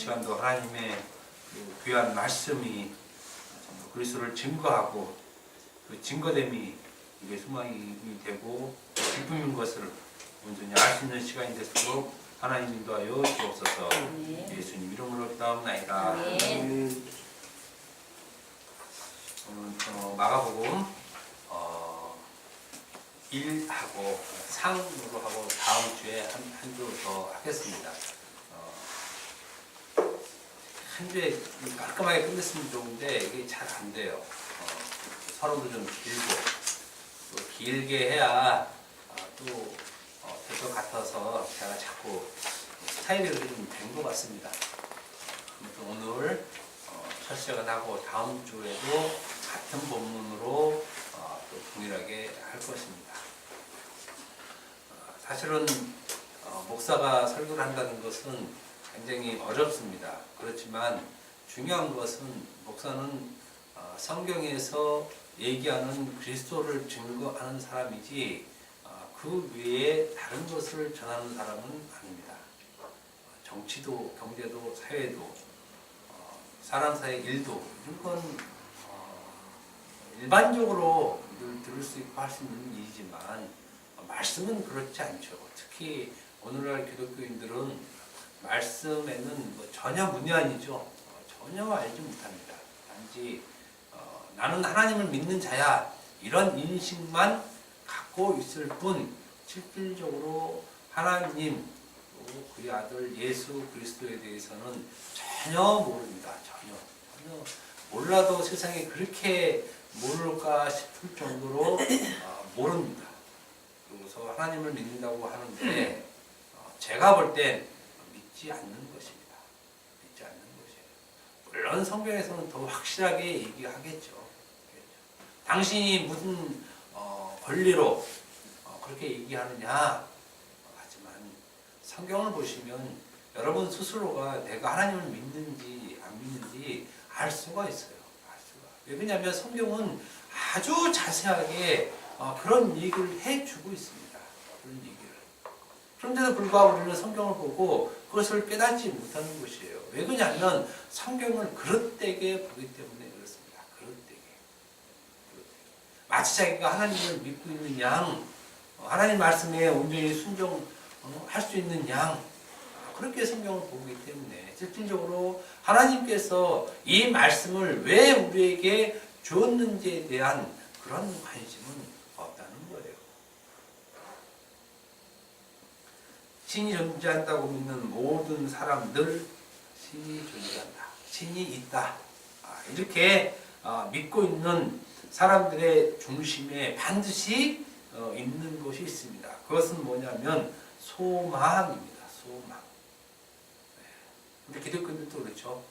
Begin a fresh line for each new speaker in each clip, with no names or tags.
시간도 하나님의 그 귀한 말씀이 그리스도를 증거하고 그 증거됨이 이게 소망이 되고 기쁨인 것을 온전히 알 수 있는 시간이 되도록 하나님 인도하여 주옵소서. 예수님 이름으로 기도합나이다. 마가복음 1하고 상으로 하고 다음 주에 한 주 더 하겠습니다. 한 주에 깔끔하게 끝냈으면 좋은데 이게 잘 안 돼요. 서론도 좀 길고 또 길게 해야 또 될 것 같아서 제가 자꾸 스타일이 좀 된 것 같습니다. 오늘 첫 시작을 하고 다음 주에도 같은 본문으로 또 동일하게 할 것입니다. 사실은 목사가 설교를 한다는 것은 굉장히 어렵습니다. 그렇지만 중요한 것은 목사는 성경에서 얘기하는 그리스도를 증거하는 사람이지 그 외에 다른 것을 전하는 사람은 아닙니다. 정치도, 경제도, 사회도, 사람 사이의 일도 이런 건 일반적으로 들을 수 있고 할 수 있는 일이지만 말씀은 그렇지 않죠. 특히 오늘날 기독교인들은 말씀에는 전혀 문외한이죠. 전혀 알지 못합니다. 단지 나는 하나님을 믿는 자야 이런 인식만 갖고 있을 뿐 실질적으로 하나님 또 그의 아들 예수 그리스도에 대해서는 전혀 모릅니다. 전혀 몰라도 세상에 그렇게 모를까 싶을 정도로 모릅니다. 그래서 하나님을 믿는다고 하는데 제가 볼 땐 믿지 않는 것입니다. 믿지 않는 것이에요. 물론 성경에서는 더 확실하게 얘기하겠죠. 당신이 무슨 권리로 그렇게 얘기하느냐 하지만 성경을 보시면 여러분 스스로가 내가 하나님을 믿는지 안 믿는지 알 수가 있어요. 왜냐하면 성경은 아주 자세하게 그런 얘기를 해주고 있습니다. 그런 얘기를. 그런데도 불구하고 우리는 성경을 보고 그것을 깨닫지 못하는 것이에요. 왜 그러냐면 성경을 그릇되게 보기 때문에 그렇습니다. 그릇되게. 마치 자기가 하나님을 믿고 있는 양, 하나님 말씀에 온전히 순종할 수 있는 양, 그렇게 성경을 보기 때문에 실질적으로 하나님께서 이 말씀을 왜 우리에게 주었는지에 대한 그런 관심은 없다는 거예요. 신이 존재한다고 믿는 모든 사람들 신이 존재한다. 신이 있다. 이렇게 믿고 있는 사람들의 중심에 반드시 있는 것이 있습니다. 그것은 뭐냐면 소망입니다. 소망. 우리 기독교인들도 그렇죠.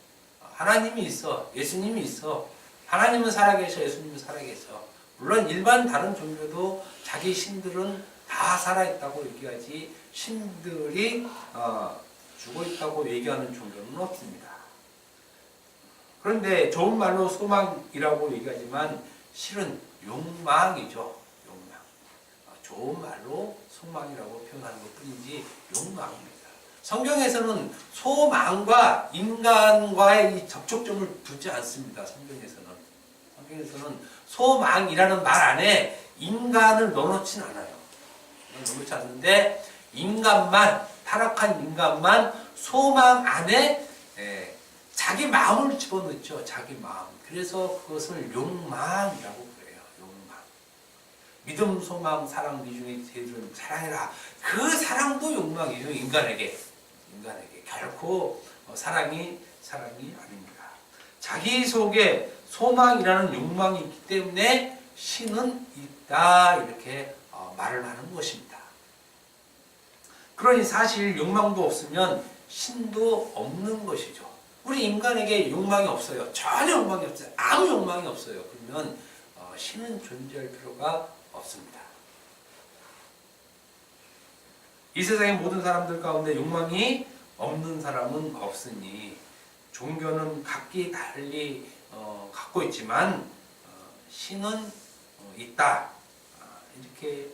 하나님이 있어. 예수님이 있어. 하나님은 살아계셔. 예수님은 살아계셔. 물론 일반 다른 종교도 자기 신들은 다 살아있다고 얘기하지 신들이 죽어있다고 얘기하는 종교는 없습니다. 그런데 좋은 말로 소망이라고 얘기하지만 실은 욕망이죠. 욕망. 좋은 말로 소망이라고 표현하는 것 뿐이지 욕망입니다. 성경에서는 소망과 인간과의 이 접촉점을 두지 않습니다. 성경에서는 소망이라는 말 안에 인간을 넣어놓진 않아요. 넣어놓지 않는데 인간만, 타락한 인간만 소망 안에 자기 마음을 집어넣죠. 자기 마음. 그래서 그것을 욕망이라고 그래요. 욕망. 믿음, 소망, 사랑 이 중에 제일 사랑해라. 그 사랑도 욕망이에요. 인간에게 결코 사랑이 아닙니다. 자기 속에 소망이라는 욕망이 있기 때문에 신은 있다 이렇게 말을 하는 것입니다. 그러니 사실 욕망도 없으면 신도 없는 것이죠. 우리 인간에게 욕망이 없어요. 전혀 욕망이 없어요. 아무 욕망이 없어요. 그러면 신은 존재할 필요가 없습니다. 이 세상의 모든 사람들 가운데 욕망이 없는 사람은 없으니 종교는 각기 달리 갖고 있지만 신은 있다 이렇게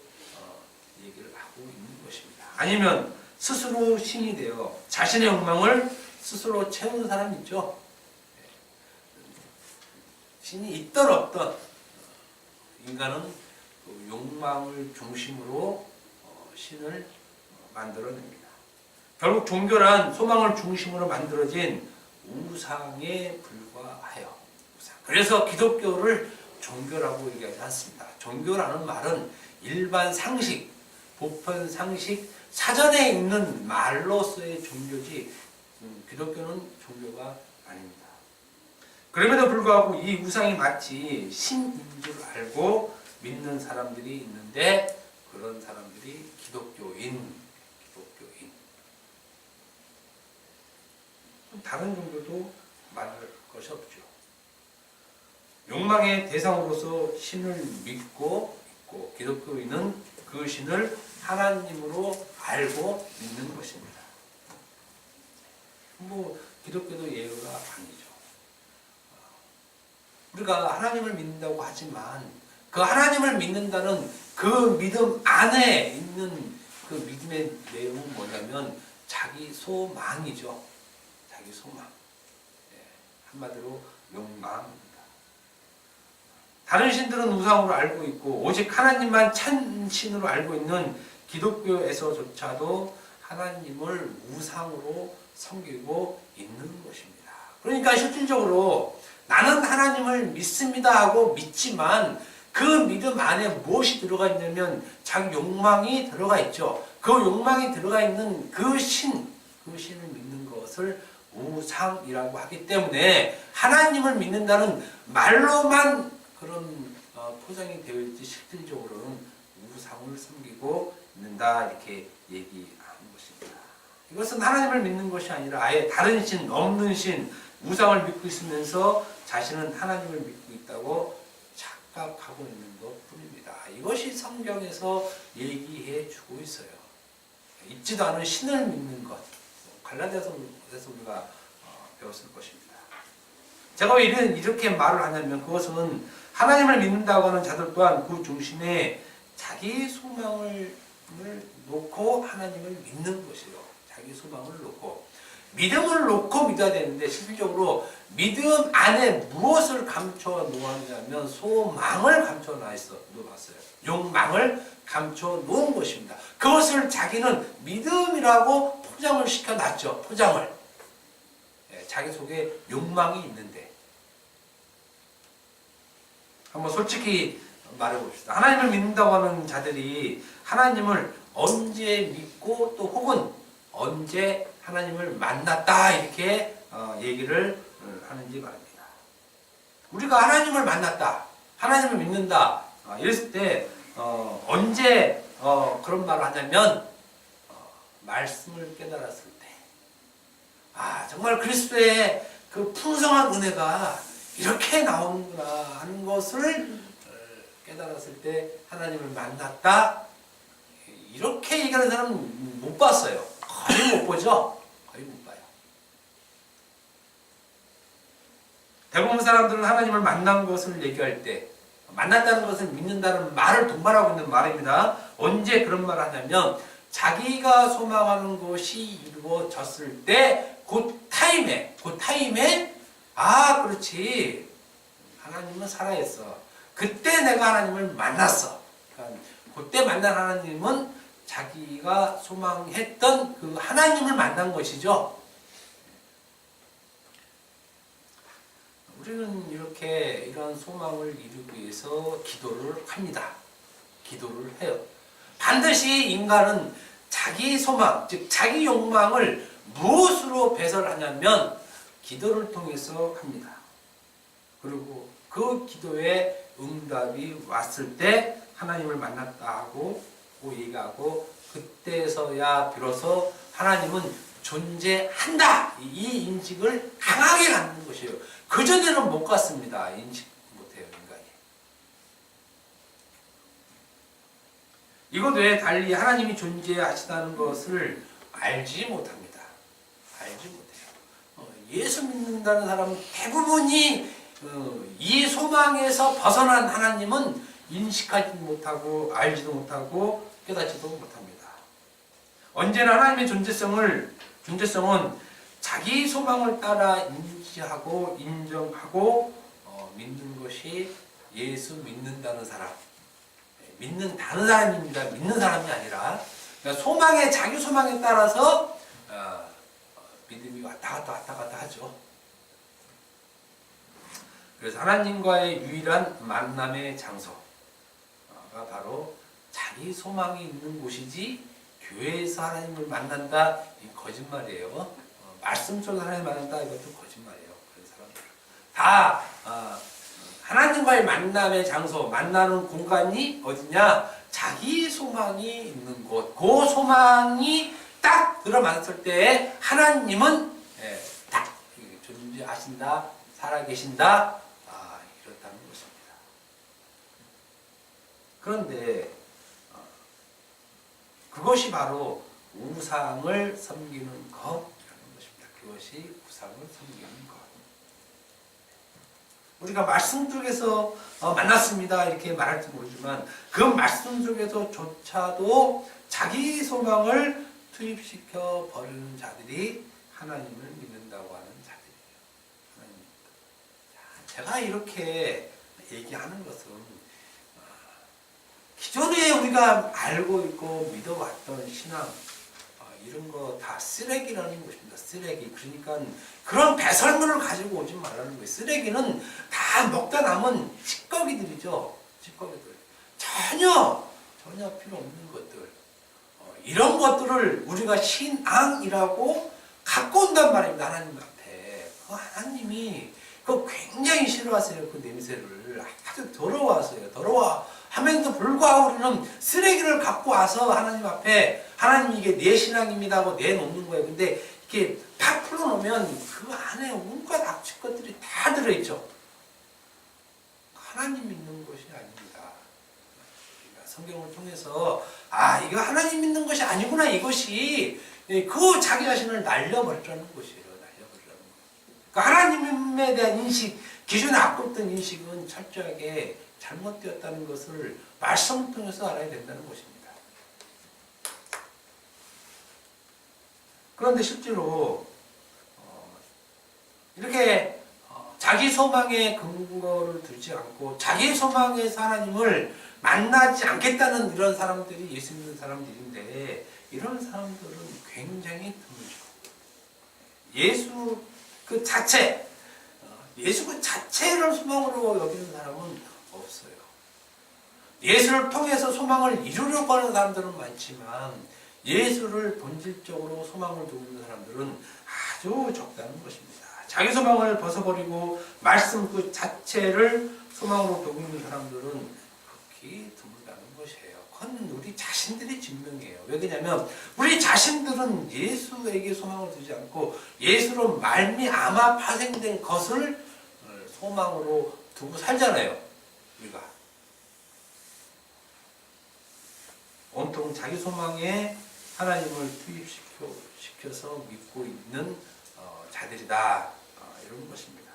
얘기를 하고 있는 것입니다. 아니면 스스로 신이 되어 자신의 욕망을 스스로 채우는 사람 있죠. 신이 있던 없던 인간은 그 욕망을 중심으로 신을 만들어냅니다. 결국 종교란 소망을 중심으로 만들어진 우상에 불과하여 우상. 그래서 기독교를 종교라고 얘기하지 않습니다. 종교라는 말은 일반 상식, 보편 상식, 사전에 있는 말로서의 종교지 기독교는 종교가 아닙니다. 그럼에도 불구하고 이 우상이 마치 신인 줄 알고 믿는 사람들이 있는데 그런 사람들이 기독교인. 다른 종교도 말할 것이 없죠. 욕망의 대상으로서 신을 믿고 있고 기독교인은 그 신을 하나님으로 알고 믿는 것입니다. 기독교도 예외가 아니죠. 우리가 하나님을 믿는다고 하지만 그 하나님을 믿는다는 그 믿음 안에 있는 그 믿음의 내용은 뭐냐면 자기 소망이죠. 자기 소망. 한마디로 욕망입니다. 다른 신들은 우상으로 알고 있고 오직 하나님만 참 신으로 알고 있는 기독교에서조차도 하나님을 우상으로 섬기고 있는 것입니다. 그러니까 실질적으로 나는 하나님을 믿습니다 하고 믿지만 그 믿음 안에 무엇이 들어가 있냐면 자기 욕망이 들어가 있죠. 그 욕망이 들어가 있는 그 신을 믿는 것을 우상이라고 하기 때문에 하나님을 믿는다는 말로만 그런 포장이 되어 있지 실질적으로는 우상을 섬기고 있는다 이렇게 얘기하는 것입니다. 이것은 하나님을 믿는 것이 아니라 아예 다른 신, 없는 신, 우상을 믿고 있으면서 자신은 하나님을 믿고 있다고 착각하고 있는 것뿐입니다. 이것이 성경에서 얘기해 주고 있어요. 있지도 않은 신을 믿는 것. 갈라디아서에서 우리가 배웠을 것입니다. 제가 왜 이렇게 말을 하냐면 그것은 하나님을 믿는다고 하는 자들 또한 그 중심에 자기 소망을 놓고 하나님을 믿는 것이에요. 자기 소망을 놓고 믿음을 놓고 믿어야 되는데 실질적으로 믿음 안에 무엇을 감춰 놓았냐면 소망을 감춰 놓았어요. 욕망을 감춰 놓은 것입니다. 그것을 자기는 믿음이라고 포장을 시켜놨죠. 포장을. 자기 속에 욕망이 있는데 한번 솔직히 말해봅시다. 하나님을 믿는다고 하는 자들이 하나님을 언제 믿고 또 혹은 언제 하나님을 만났다 이렇게 얘기를 하는지 말입니다. 우리가 하나님을 만났다, 하나님을 믿는다 이랬을 때 언제 그런 말을 하냐면 말씀을 깨달았을 때 정말 그리스도의 그 풍성한 은혜가 이렇게 나오는구나 하는 것을 깨달았을 때 하나님을 만났다 이렇게 얘기하는 사람은 못 봤어요. 거의 못 보죠. 거의 못 봐요. 대부분 사람들은 하나님을 만난 것을 얘기할 때 만났다는 것을 믿는다는 말을 동반하고 있는 말입니다. 언제 그런 말을 하냐면 자기가 소망하는 것이 이루어졌을 때 그 타임에 그렇지 하나님은 살아있어. 그때 내가 하나님을 만났어. 그러니까 그때 만난 하나님은 자기가 소망했던 그 하나님을 만난 것이죠. 우리는 이런 소망을 이루기 위해서 기도를 합니다. 기도를 해요. 반드시 인간은 자기 소망, 즉 자기 욕망을 무엇으로 배설하냐면 기도를 통해서 합니다. 그리고 그 기도에 응답이 왔을 때 하나님을 만났다 하고 얘기하고 그때서야 비로소 하나님은 존재한다 이 인식을 강하게 갖는 것이에요. 그전에는 못 갖습니다. 인식 못해요 인간이. 이것 외에 달리 하나님이 존재하시다는 것을 알지 못합니다. 알지 못해요. 예수 믿는다는 사람은 대부분이 이 소망에서 벗어난 하나님은 인식하지 못하고 알지도 못하고 깨닫지도 못합니다. 언제나 하나님의 존재성은 자기 소망을 따라 인지하고 인정하고 믿는 것이 예수 믿는다는 사람. 믿는다는 사람입니다. 믿는 사람이 아니라 그러니까 자기 소망에 따라서 믿음이 왔다 갔다 하죠. 그래서 하나님과의 유일한 만남의 장소가 바로 자기 소망이 있는 곳이지, 교회에서 하나님을 만난다, 이 거짓말이에요. 말씀 속에서 하나님을 만난다, 이것도 거짓말이에요. 그런 사람들 다 하나님과의 만남의 장소, 만나는 공간이 어디냐? 자기 소망이 있는 곳. 그 소망이 딱 들어맞을 때 하나님은 딱 존재하신다, 살아계신다, 이렇다는 것입니다. 그런데 그것이 바로 우상을 섬기는 것이라는 것입니다. 그것이 우상을 섬기는 것. 우리가 말씀 속에서 만났습니다 이렇게 말할지 모르지만 그 말씀 속에서조차도 자기 소망을 투입시켜 버리는 자들이 하나님을 믿는다고 하는 자들이에요. 제가 이렇게 얘기하는 것은 기존에 우리가 알고 있고 믿어왔던 신앙, 이런 거 다 쓰레기라는 것입니다. 쓰레기. 그러니까 그런 배설물을 가지고 오지 말라는 거예요. 쓰레기는 다 먹다 남은 찌꺼기들이죠. 찌꺼기들. 전혀 필요 없는 것들. 이런 것들을 우리가 신앙이라고 갖고 온단 말입니다. 하나님 앞에. 하나님이 그거 굉장히 싫어하세요. 그 냄새를. 아주 더러워하세요. 하면서 불구하고 우리는 쓰레기를 갖고 와서 하나님 앞에 하나님 이게 내 신앙입니다 하고 내놓는 거예요. 근데 이렇게 팍 풀어놓으면 그 안에 온갖 악취 것들이 다 들어있죠. 하나님 믿는 것이 아닙니다. 성경을 통해서 이거 하나님 믿는 것이 아니구나, 이것이 그 자기 자신을 날려버리라는 것이에요. 그러니까 하나님에 대한 인식, 기존에 갖고 있던 인식은 철저하게 잘못되었다는 것을 말씀을 통해서 알아야 된다는 것입니다. 그런데 실제로 이렇게 자기 소망에 근거를 두지 않고 자기 소망에서 하나님을 만나지 않겠다는 이런 사람들이 예수 믿는 사람들인데, 이런 사람들은 굉장히 드물죠. 예수 그 자체, 예수 그 자체를 소망으로 여기는 사람은 없어요. 예수를 통해서 소망을 이루려고 하는 사람들은 많지만 예수를 본질적으로 소망을 두고 있는 사람들은 아주 적다는 것입니다. 자기 소망을 벗어버리고 말씀 그 자체를 소망으로 두고 있는 사람들은 극히 드물다는 것이에요. 그건 우리 자신들의 증명이에요. 왜 그러냐면 우리 자신들은 예수에게 소망을 두지 않고 예수로 말미암아 파생된 것을 소망으로 두고 살잖아요. 우리가 온통 자기 소망에 하나님을 투입시켜서 믿고 있는 자들이다, 이런 것입니다.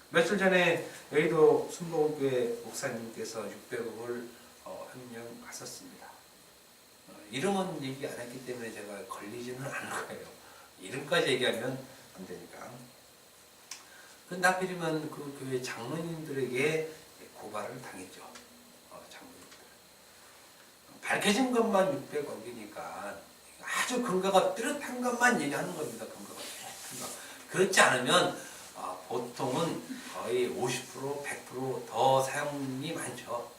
며칠 전에 여의도 순복음교회 목사님께서 600억을 헌령하셨습니다. 이름은 얘기 안 했기 때문에 제가 걸리지는 않을 거예요. 이름까지 얘기하면 안 되니까. 근데 하필이면 그 교회 장로님들에게 고발을 당했죠. 장로님들. 밝혀진 것만 600억이니까 아주 근거가 뚜렷한 것만 얘기하는 겁니다. 근거가 뚜렷한 것. 그렇지 않으면 보통은 거의 50%, 100% 더 사용이 많죠.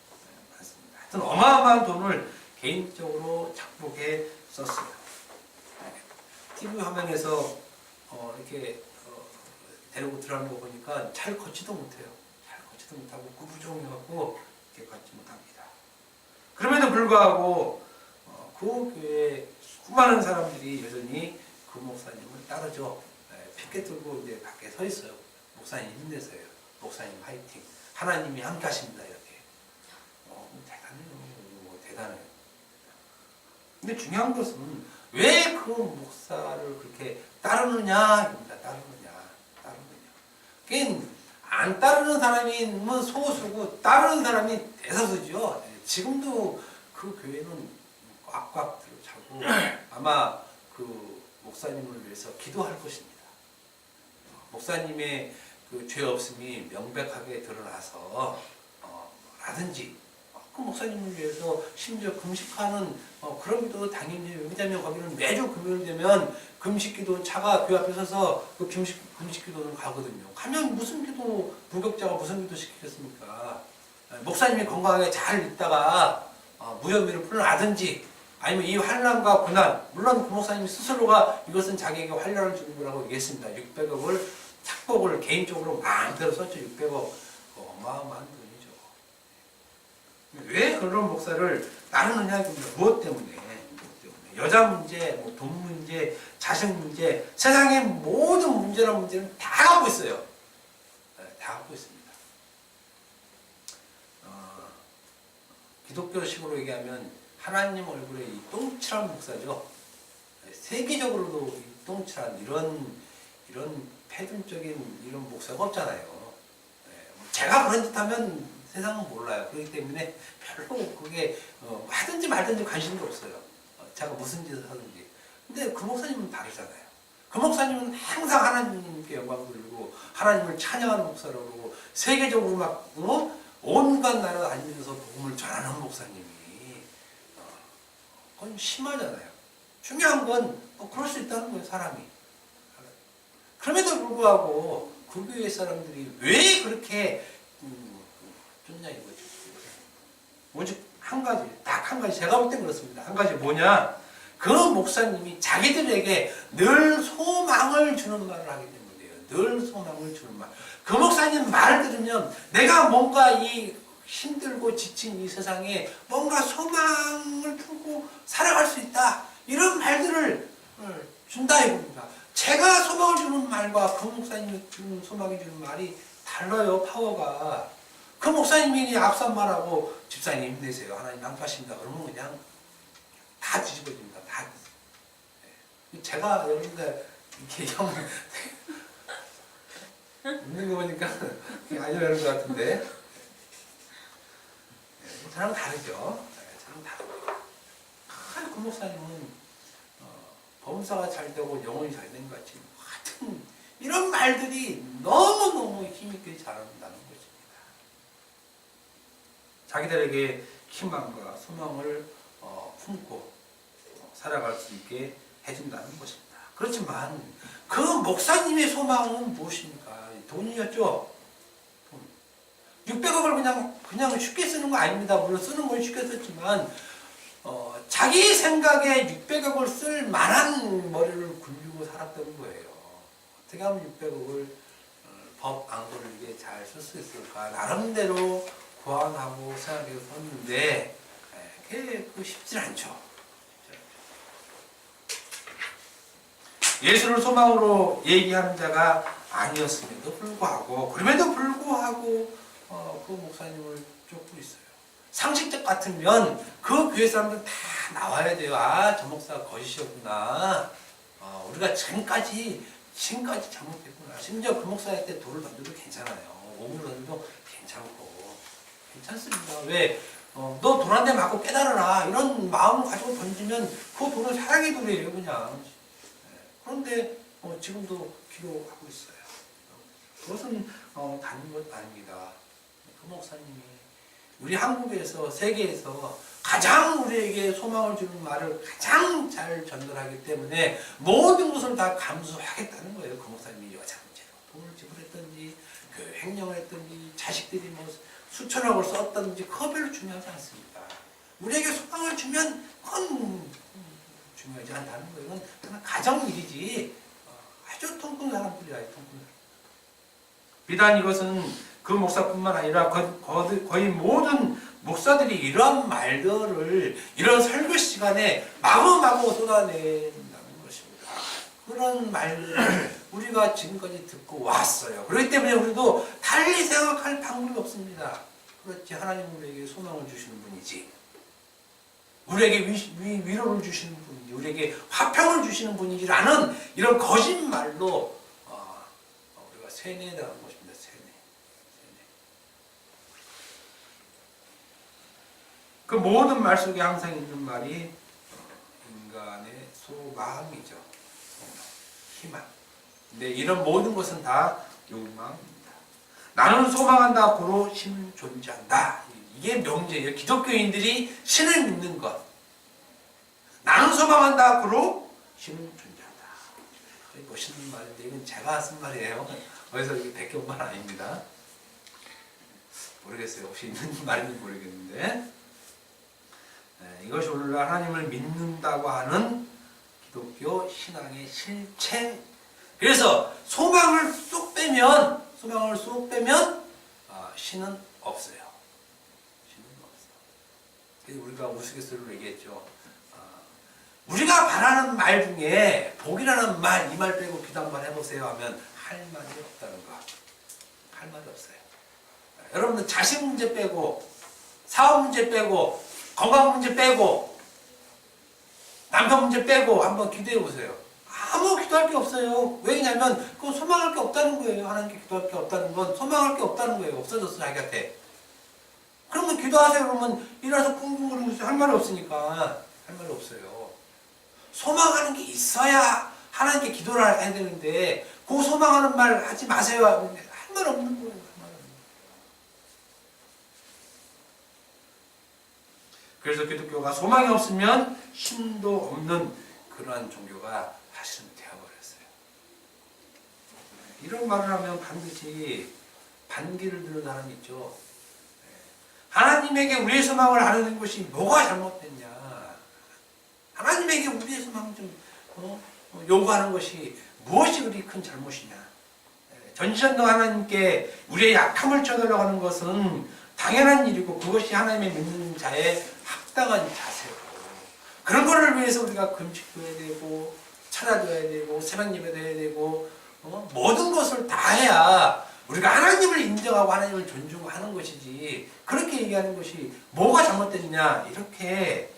많습니다. 하여튼 어마어마한 돈을 개인적으로 작곡에 썼어요. TV 화면에서 이렇게 데리고 들어가는 거 보니까 잘 걷지도 못해요. 잘 걷지도 못하고 구부정해갖고 이렇게 걷지 못합니다. 그럼에도 불구하고 그 교회에 수많은 사람들이 여전히 그 목사님을 따르죠. 피켓 들고 이제 밖에 서 있어요. 목사님 힘내세요. 목사님 화이팅. 하나님이 함께 하십니다. 이렇게. 대단해요. 대단해요. 근데 중요한 것은 왜 그 목사를 그렇게 따르느냐입니다. 따르느냐. 안 따르는 사람이 소수고 따르는 사람이 대다수죠. 지금도 그 교회는 꽉꽉 차고 아마 그 목사님을 위해서 기도할 것입니다. 목사님의 그 죄 없음이 명백하게 드러나서 라든지 그 목사님을 위해서 심지어 금식하는 그런 기도 당연히 왜냐하면 거기는 매주 금요일 되면 금식기도 차가 교회 앞에 서서 그 금식기도는 가거든요. 가면 무슨 기도 불격자가 무슨 기도 시키겠습니까? 목사님이 건강하게 잘 있다가 무혐의를 풀어나든지 아니면 이 환난과 고난 물론 그 목사님 스스로가 이것은 자기에게 환난을 주는 거라고 얘기했습니다. 600억을 착복을 개인적으로 마음대로 썼죠. 600억 어마어마한 돈이죠. 왜 그런 목사를 따르느냐 이겁니다. 무엇 때문에? 여자 문제, 돈 문제, 자식 문제, 세상의 모든 문제란 문제는 다 갖고 있어요. 다 갖고 있습니다. 기독교식으로 얘기하면 하나님 얼굴에 이 똥칠한 목사죠. 세계적으로도 이 똥칠한 이런 패륜적인 이런 목사가 없잖아요. 제가 그런 짓 하면 세상은 몰라요. 그렇기 때문에 별로 그게 하든지 말든지 관심도 없어요. 제가 무슨 짓을 하든지. 근데 그 목사님은 다르잖아요. 그 목사님은 항상 하나님께 영광 돌리고 하나님을 찬양하는 목사라고 세계적으로 막 온갖 나라 다니면서 복음을 전하는 목사님이 그건 심하잖아요. 중요한 건 그럴 수 있다는 거예요. 사람이. 그럼에도 불구하고 그 교회 사람들이 왜 그렇게 쫓냐 이거죠. 오직 한 가지, 딱 한 가지, 제가 볼 땐 그렇습니다. 한 가지 뭐냐? 그 목사님이 자기들에게 늘 소망을 주는 말을 하기 때문이에요. 늘 소망을 주는 말. 그 목사님 말을 들으면 내가 뭔가 이 힘들고 지친 이 세상에 뭔가 소망을 품고 살아갈 수 있다. 이런 말들을 준다 이겁니다. 제가 소망을 주는 말과 그 목사님이 주는 소망이 주는 말이 달라요. 파워가. 그 목사님이 앞선 말하고 집사님 힘내세요. 하나님 양파하십니다. 그러면 그냥 다 뒤집어집니다. 다. 제가 여러분들 이렇게 형 웃는 거 보니까 아니라는 것 같은데 저랑 다르죠. 저랑 다르죠. 그 목사님은 범사가 잘 되고 영혼이 잘 된 것 같이 하여튼 이런 말들이 너무너무 힘있게 자란다는 것입니다. 자기들에게 희망과 소망을 품고 살아갈 수 있게 해준다는 것입니다. 그렇지만 그 목사님의 소망은 무엇입니까? 돈이었죠. 돈. 600억을 그냥 쉽게 쓰는 거 아닙니다. 물론 쓰는 건 쉽게 썼지만 자기 생각에 600억을 쓸 만한 머리를 굴리고 살았던 거예요. 어떻게 하면 600억을 법 안 걸리게 잘 쓸 수 있을까? 나름대로 고안하고 생각해서 썼는데 그게 쉽지 않죠. 예수를 소망으로 얘기하는 자가 아니었음에도 불구하고 그럼에도 불구하고 그 목사님을 쫓고 있어요. 상식적 같으면 그 교회 사람들 다 나와야 돼요. 아, 저 목사가 거짓이었구나. 우리가 지금까지 잘못했구나. 심지어 그 목사한테 돌을 던져도 괜찮아요. 오물 던져도 괜찮습니다. 왜? 너 돌 한 대 맞고 깨달아라. 이런 마음을 가지고 던지면 그 돌은 사랑의 돌이에요. 그냥. 그런데 지금도 기도하고 있어요. 그것은 다른 것 아닙니다. 그 목사님이 우리 한국에서 세계에서 가장 우리에게 소망을 주는 말을 가장 잘 전달하기 때문에 모든 것을 다 감수하겠다는 거예요. 그 목사님이 여자 문제로 돈을 지불했든지 그 횡령을 했든지 자식들이 뭐 수천억을 썼든지 그거 별로 중요하지 않습니다. 우리에게 소망을 주면 그건 중요하지 않다는 거예요. 이건 그냥 가정 일이지 아주 통큰 사람들이야. 비단 이것은 그 목사뿐만 아니라 거의 모든 목사들이 이런 말들을 이런 설교 시간에 마구마구 쏟아낸다는 것입니다. 그런 말들을 우리가 지금까지 듣고 왔어요. 그렇기 때문에 우리도 달리 생각할 방법이 없습니다. 그렇지, 하나님 우리에게 소망을 주시는 분이지, 우리에게 위로를 주시는 분이지, 우리에게 화평을 주시는 분이지라는 이런 거짓말로 우리가 세뇌당하는 것입니다. 그 모든 말 속에 항상 있는 말이 인간의 소망이죠. 희망. 근데 이런 모든 것은 다 욕망입니다. 나는 소망한다, 고로 신은 존재한다. 이게 명제예요. 기독교인들이 신을 믿는 것. 나는 소망한다, 고로 신은 존재한다. 멋있는 말인데 이건 제가 쓴 말이에요. 어디서 이게 베껴온 말 아닙니다. 모르겠어요. 혹시 있는 말인지 모르겠는데, 이것이 오늘날 하나님을 믿는다고 하는 기독교 신앙의 실체. 그래서 소망을 쏙 빼면 신은 없어요. 신은 없어. 그래서 우리가 우스갯소리로 얘기했죠. 우리가 바라는 말 중에 복이라는 말, 이 말 빼고 기도 한번 해보세요 하면 할 말이 없다는 거. 할 말이 없어요. 여러분들 자식 문제 빼고, 사업 문제 빼고, 건강 문제 빼고, 남편 문제 빼고 한번 기도해 보세요. 아무 기도할 게 없어요. 왜냐면 그건 소망할 게 없다는 거예요. 하나님께 기도할 게 없다는 건 소망할 게 없다는 거예요. 없어졌어, 자기한테. 그러면 기도하세요. 그러면 일어나서 꿍꿍거리면서 할 말이 없으니까 할 말이 없어요. 소망하는 게 있어야 하나님께 기도를 해야 되는데 그 소망하는 말 하지 마세요. 할 말 없는 거예요. 그래서 기독교가 소망이 없으면 힘도 없는 그러한 종교가 사실은 되어버렸어요. 이런 말을 하면 반드시 반기를 드는 사람이 있죠. 하나님에게 우리의 소망을 아는 것이 뭐가 잘못됐냐. 하나님에게 우리의 소망을 좀 요구하는 것이 무엇이 그리 큰 잘못이냐. 전지전능 하나님께 우리의 약함을 쳐달라고 하는 것은 당연한 일이고 그것이 하나님의 믿는 자의 합당한 자세고, 그런 거를 위해서 우리가 금식도 해야 되고 찾아줘야 되고 새벽 예배도 해야 되고 모든 것을 다 해야 우리가 하나님을 인정하고 하나님을 존중하는 것이지, 그렇게 얘기하는 것이 뭐가 잘못됐냐 이렇게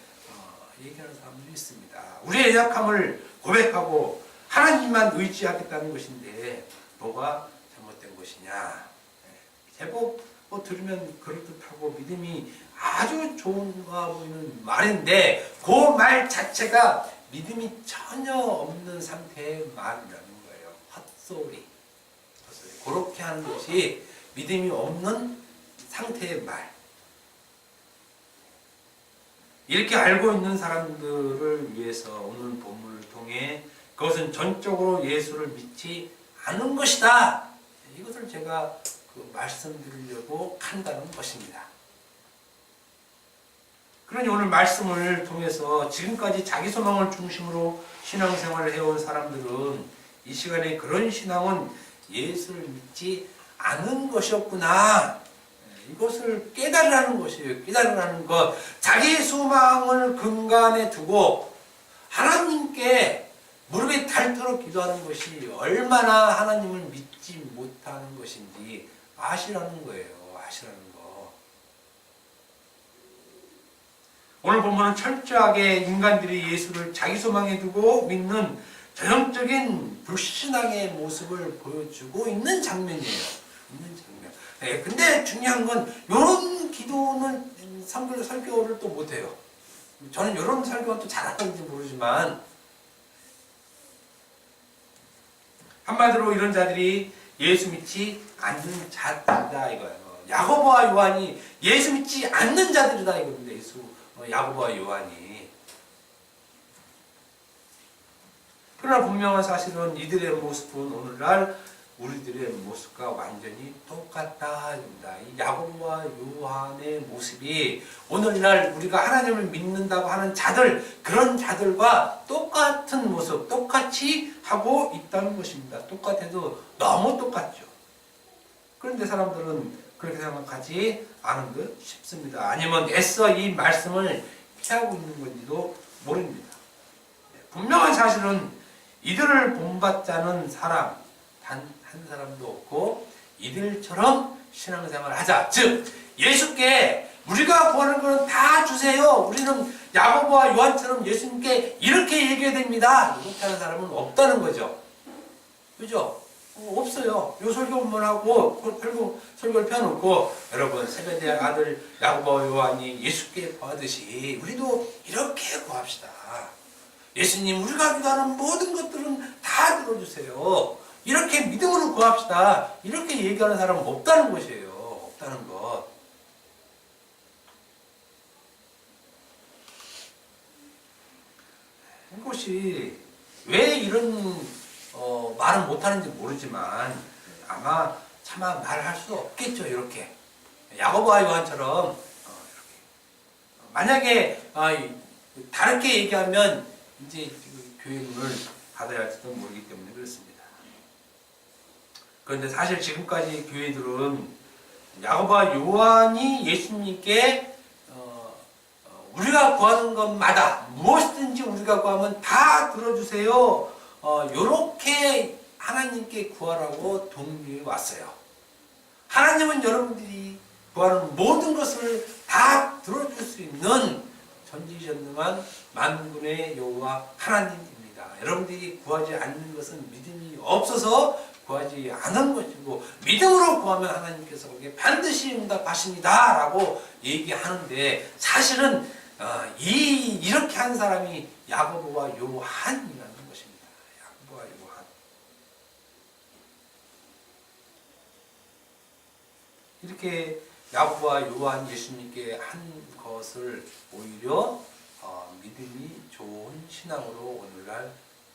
얘기하는 사람들이 있습니다. 우리의 약함을 고백하고 하나님만 의지하겠다는 것인데 뭐가 잘못된 것이냐. 제법 들으면 그럴듯하고 믿음이 아주 좋은가 보이는 말인데 그 말 자체가 믿음이 전혀 없는 상태의 말이라는 거예요. 헛소리. 그렇게 하는 것이 믿음이 없는 상태의 말. 이렇게 알고 있는 사람들을 위해서 오늘 본문을 통해 그것은 전적으로 예수를 믿지 않은 것이다. 이것을 제가 말씀드리려고 한다는 것입니다. 그러니 오늘 말씀을 통해서 지금까지 자기 소망을 중심으로 신앙생활을 해온 사람들은 이 시간에 그런 신앙은 예수를 믿지 않은 것이었구나. 이것을 깨달으라는 것이에요. 깨달으라는 것. 자기 소망을 근간에 두고 하나님께 무릎에 닳도록 기도하는 것이 얼마나 하나님을 믿지 못하는 것인지 아시라는 거예요. 아시라는 거. 오늘 본문은 철저하게 인간들이 예수를 자기 소망에 두고 믿는 전형적인 불신앙의 모습을 보여주고 있는 장면이에요. 근데 중요한 건 이런 기도는 설교를 또 못해요. 저는 이런 설교는 또 잘하는지 모르지만 한마디로 이런 자들이 예수 믿지 않는 자들이다 이거예요. 야고보와 요한이 예수 믿지 않는 자들이다 이겁니다. 야고보와 요한이. 그러나 분명한 사실은 이들의 모습은 오늘날 우리들의 모습과 완전히 똑같다. 이 야고보와 요한의 모습이 오늘날 우리가 하나님을 믿는다고 하는 자들, 그런 자들과 똑같은 모습, 똑같이 하고 있다는 것입니다. 똑같아도 너무 똑같죠. 그런데 사람들은 그렇게 생각하지 않은 듯 싶습니다. 아니면 애써 이 말씀을 피하고 있는 건지도 모릅니다. 분명한 사실은 이들을 본받자는 사람 단 한 사람도 없고 이들처럼 신앙생활을 하자. 즉 예수께 우리가 구하는 것은 다 주세요. 우리는 야고보와 요한처럼 예수님께 이렇게 얘기해야 됩니다. 이렇게 하는 사람은 없다는 거죠. 그죠? 없어요. 요 설교만 하고 설교를 펴놓고 여러분 세베대의 아들 야고보와 요한이 예수께 구하듯이 우리도 이렇게 구합시다. 예수님 우리가 기도하는 모든 것들은 다 들어주세요. 이렇게 믿음으로 구합시다. 이렇게 얘기하는 사람은 없다는 것이에요. 없다는 것. 이것이 왜 이런 말을 못하는지 모르지만 아마 차마 말할 수 없겠죠. 이렇게 야고보와 요한처럼 이렇게 만약에 다르게 얘기하면 이제 교회 문을 닫아야 할지도 모르기 때문에 그렇습니다. 그런데 사실 지금까지 교회들은 야고보와 요한이 예수님께 우리가 구하는 것마다 무엇이든지 우리가 구하면 다 들어주세요. 요렇게 하나님께 구하라고 독려해 왔어요. 하나님은 여러분들이 구하는 모든 것을 다 들어줄 수 있는 전지전능한 만군의 여호와 하나님입니다. 여러분들이 구하지 않는 것은 믿음이 없어서 구하지 않은 것이고 믿음으로 구하면 하나님께서 거기에 반드시 응답하십니다 라고 얘기하는데 사실은 이렇게 한 사람이 야고보와 요한이라는 것입니다. 야고보와 요한. 이렇게 야고보와 요한 예수님께 한 것을 오히려 믿음이 좋은 신앙으로 오늘날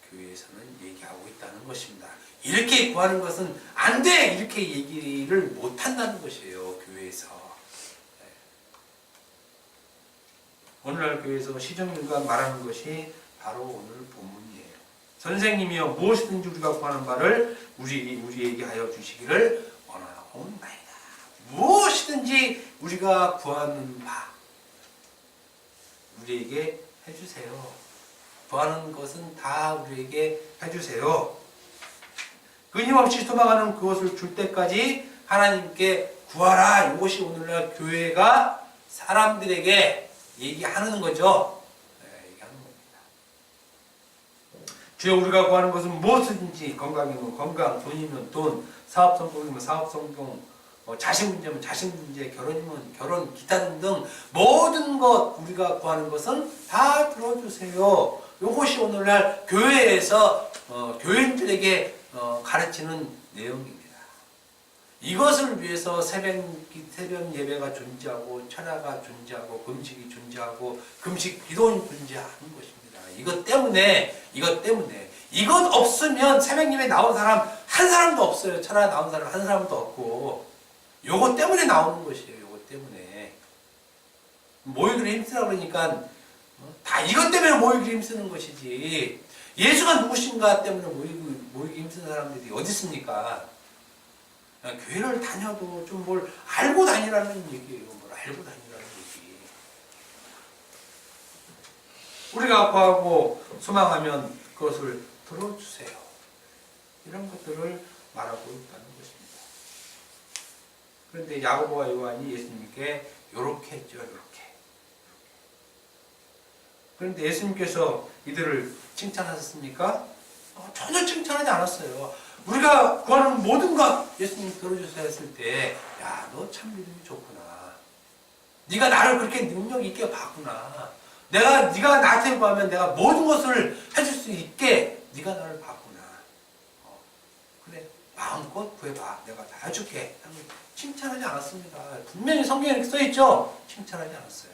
교회에서는 얘기하고 있다는 것입니다. 이렇게 구하는 것은 안 돼! 이렇게 얘기를 못한다는 것이에요. 교회에서. 오늘날 교회에서 시정률과 말하는 것이 바로 오늘 본문이에요. 선생님이여 무엇이든지 우리가 구하는 바를 우리에게 하여 주시기를 원하옵나이다. 무엇이든지 우리가 구하는 바 우리에게 해주세요. 구하는 것은 다 우리에게 해주세요. 끊임없이 소망하는 그것을 줄 때까지 하나님께 구하라. 이것이 오늘날 교회가 사람들에게 얘기하는 거죠. 얘기하는 겁니다. 주여 우리가 구하는 것은 무엇이든지 건강이면 건강, 돈이면 돈, 사업 성공이면 사업 성공, 자식 문제면 자식 문제, 결혼이면 결혼, 기타 등등 모든 것 우리가 구하는 것은 다 들어주세요. 이것이 오늘날 교회에서 교인들에게 가르치는 내용입니다. 이것을 위해서 새벽 예배가 존재하고 철야가 존재하고 금식이 존재하고 금식 기도는 존재하는 것입니다. 이것 때문에 이것 없으면 새벽 예배 나온 사람 한 사람도 없어요. 철야 나온 사람 한 사람도 없고 요것 때문에 나오는 것이에요. 요것 때문에 모이기를 힘쓰라 그러니까 다 이것 때문에 모이기를 힘쓰는 것이지 예수가 누구신가 때문에 모이기 힘쓰는 사람들이 어디 있습니까? 교회를 다녀도 좀 뭘 알고 다니라는 얘기예요. 뭘 알고 다니라는 얘기. 우리가 구하고 소망하면 그것을 들어주세요. 이런 것들을 말하고 있다는 것입니다. 그런데 야고보와 요한이 예수님께 이렇게 했죠. 이렇게. 그런데 예수님께서 이들을 칭찬하셨습니까? 전혀 칭찬하지 않았어요. 우리가 구하는 모든 것 예수님 들어주세요 했을 때 야, 너 참 믿음이 좋구나. 네가 나를 그렇게 능력 있게 봤구나. 네가 나한테 구하면 내가 모든 것을 해줄 수 있게 네가 나를 봤구나. 그래 마음껏 구해봐. 내가 다 해줄게. 칭찬하지 않았습니다. 분명히 성경에 이렇게 써있죠? 칭찬하지 않았어요.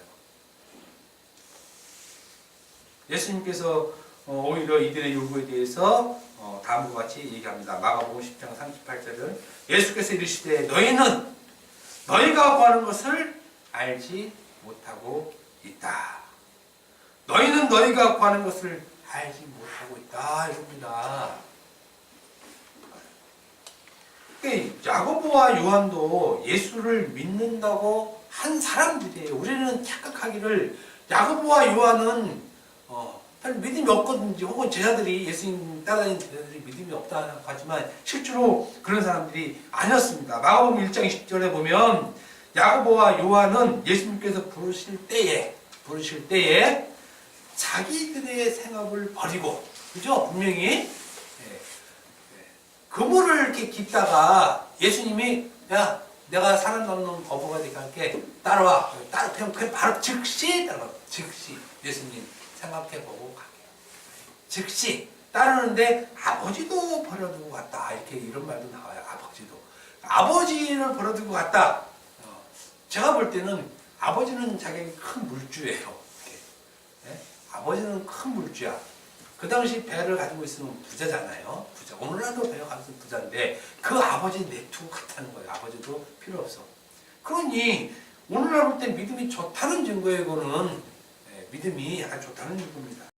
예수님께서 오히려 이들의 요구에 대해서 다음과 같이 얘기합니다. 마가복음 10장 38절은 예수께서 이르시되 너희가 구하는 것을 알지 못하고 있다. 너희는 너희가 구하는 것을 알지 못하고 있다. 이겁니다. 야고보와 요한도 예수를 믿는다고 한 사람들이에요. 우리는 착각하기를 야고보와 요한은 별 믿음이 없거든요. 혹은 제자들이 예수님 따라다니는 제자들이 믿음이 없다고 하지만 실제로 그런 사람들이 아니었습니다. 마가복음 1장 20절에 보면 야고보와 요한은 예수님께서 부르실 때에 자기들의 생업을 버리고 그죠? 분명히 그물을 이렇게 깃다가 예수님이 야 내가 살아남는 거부가 되게 할게 따라와 그냥 바로 즉시 따라와 즉시 예수님 생각해보고 갈게요. 즉시 따르는데 아버지도 버려두고 갔다. 이렇게 이런 말도 나와요. 아버지도. 아버지를 버려두고 갔다. 제가 볼 때는 아버지는 자기 큰 물주예요. 이렇게. 네? 아버지는 큰 물주야. 그 당시 배를 가지고 있으면 부자잖아요. 부자. 오늘날도 배가 가지고 있으면 부자인데 그 아버지 내두고 갔다는 거예요. 아버지도 필요 없어. 그러니 오늘날 볼 때 믿음이 좋다는 증거에 이거는 믿음이 아주 좋다는 증거입니다.